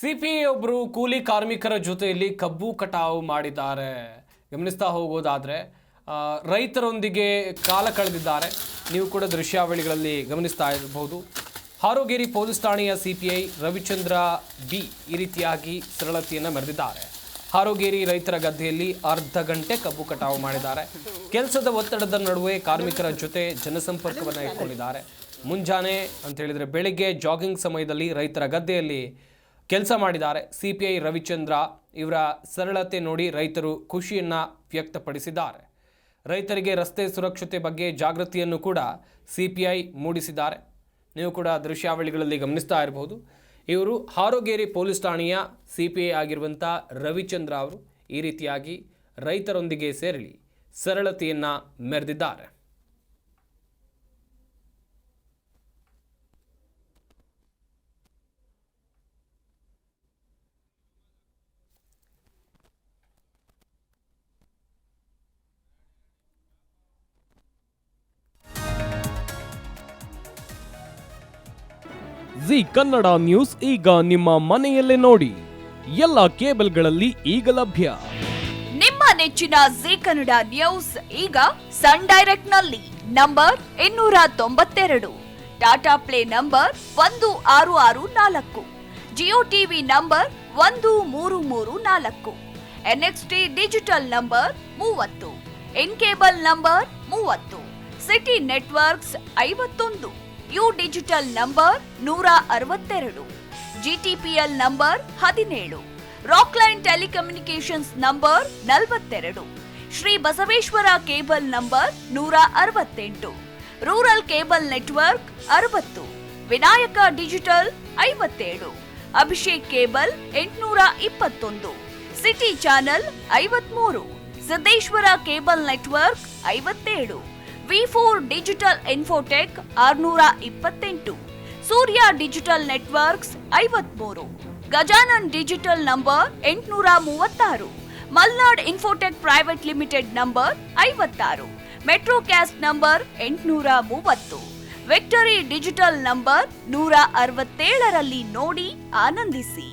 CPI ಒಬ್ಬರು ಕೂಲಿ ಕಾರ್ಮಿಕರ ಜೊತೆಯಲ್ಲಿ ಕಬ್ಬು ಕಟಾವು ಮಾಡಿದ್ದಾರೆ. ಗಮನಿಸ್ತಾ ಹೋಗೋದಾದ್ರೆ ರೈತರೊಂದಿಗೆ ಕಾಲ ಕಳೆದಿದ್ದಾರೆ. ನೀವು ಕೂಡ ದೃಶ್ಯಾವಳಿಗಳಲ್ಲಿ ಗಮನಿಸ್ತಾ ಇರಬಹುದು. ಹಾರೋಗೇರಿ ಪೊಲೀಸ್ ಠಾಣೆಯ ಸಿಪಿಐ ರವಿಚಂದ್ರ ಬಿ ಈ ರೀತಿಯಾಗಿ ಸರಳತೆಯನ್ನು ಮೆರೆದಿದ್ದಾರೆ. ಹಾರೋಗೇರಿ ರೈತರ ಗದ್ದೆಯಲ್ಲಿ ಅರ್ಧ ಗಂಟೆ ಕಬ್ಬು ಕಟಾವು ಮಾಡಿದ್ದಾರೆ. ಕೆಲಸದ ಒತ್ತಡದ ನಡುವೆ ಕಾರ್ಮಿಕರ ಜೊತೆ ಜನಸಂಪರ್ಕವನ್ನು ಇಟ್ಕೊಂಡಿದ್ದಾರೆ. ಮುಂಜಾನೆ ಅಂತ ಹೇಳಿದರೆ ಬೆಳಿಗ್ಗೆ ಜಾಗಿಂಗ್ ಸಮಯದಲ್ಲಿ ರೈತರ ಗದ್ದೆಯಲ್ಲಿ ಕೆಲಸ ಮಾಡಿದ್ದಾರೆ. ಸಿಪಿಐ ರವಿಚಂದ್ರ ಇವರ ಸರಳತೆ ನೋಡಿ ರೈತರು ಖುಷಿಯನ್ನು ವ್ಯಕ್ತಪಡಿಸಿದ್ದಾರೆ. ರೈತರಿಗೆ ರಸ್ತೆ ಸುರಕ್ಷತೆ ಬಗ್ಗೆ ಜಾಗೃತಿಯನ್ನು ಕೂಡ ಸಿಪಿಐ ಮೂಡಿಸಿದ್ದಾರೆ. ನೀವು ಕೂಡ ದೃಶ್ಯಾವಳಿಗಳಲ್ಲಿ ಗಮನಿಸ್ತಾ ಇರಬಹುದು. ಇವರು ಹಾರೋಗೇರಿ ಪೊಲೀಸ್ ಠಾಣೆಯ ಸಿಪಿಐ ಆಗಿರುವಂಥ ರವಿಚಂದ್ರ ಅವರು ಈ ರೀತಿಯಾಗಿ ರೈತರೊಂದಿಗೆ ಸೇರಿ ಸರಳತೆಯನ್ನು ಮೆರೆದಿದ್ದಾರೆ. ಜಿ ಕನ್ನಡ ನ್ಯೂಸ್ ಈಗ ನಿಮ್ಮ ಮನೆಯಲ್ಲೇ ನೋಡಿ. ಎಲ್ಲ ಕೇಬಲ್ಗಳಲ್ಲಿ ಈಗ ಲಭ್ಯ. ನಿಮ್ಮ ನೆಚ್ಚಿನ ಜಿ ಕನ್ನಡ ನ್ಯೂಸ್ ಈಗ ಸನ್ ಡೈರೆಕ್ಟ್ ನಲ್ಲಿ number 292, Tata play number 1664, Jio TV number 1334, NXT digital number 30, in cable number 30, city networks 51, U digital number 162, GTPL number 17, Rockline telecommunications number 42, Shri Basaveshwara cable number 168, rural cable network 60, Vinayaka digital 57, Abhishek cable 821, city channel 53, Siddeshwara cable network 57, ವಿ4 digital infotech 628, Surya digital networks 53, Gajanan digital number 836, Malnad infotech private limited number 56, Metrocast number 830, victory digital number 167ರಲ್ಲಿ ನೋಡಿ ಆನಂದಿಸಿ.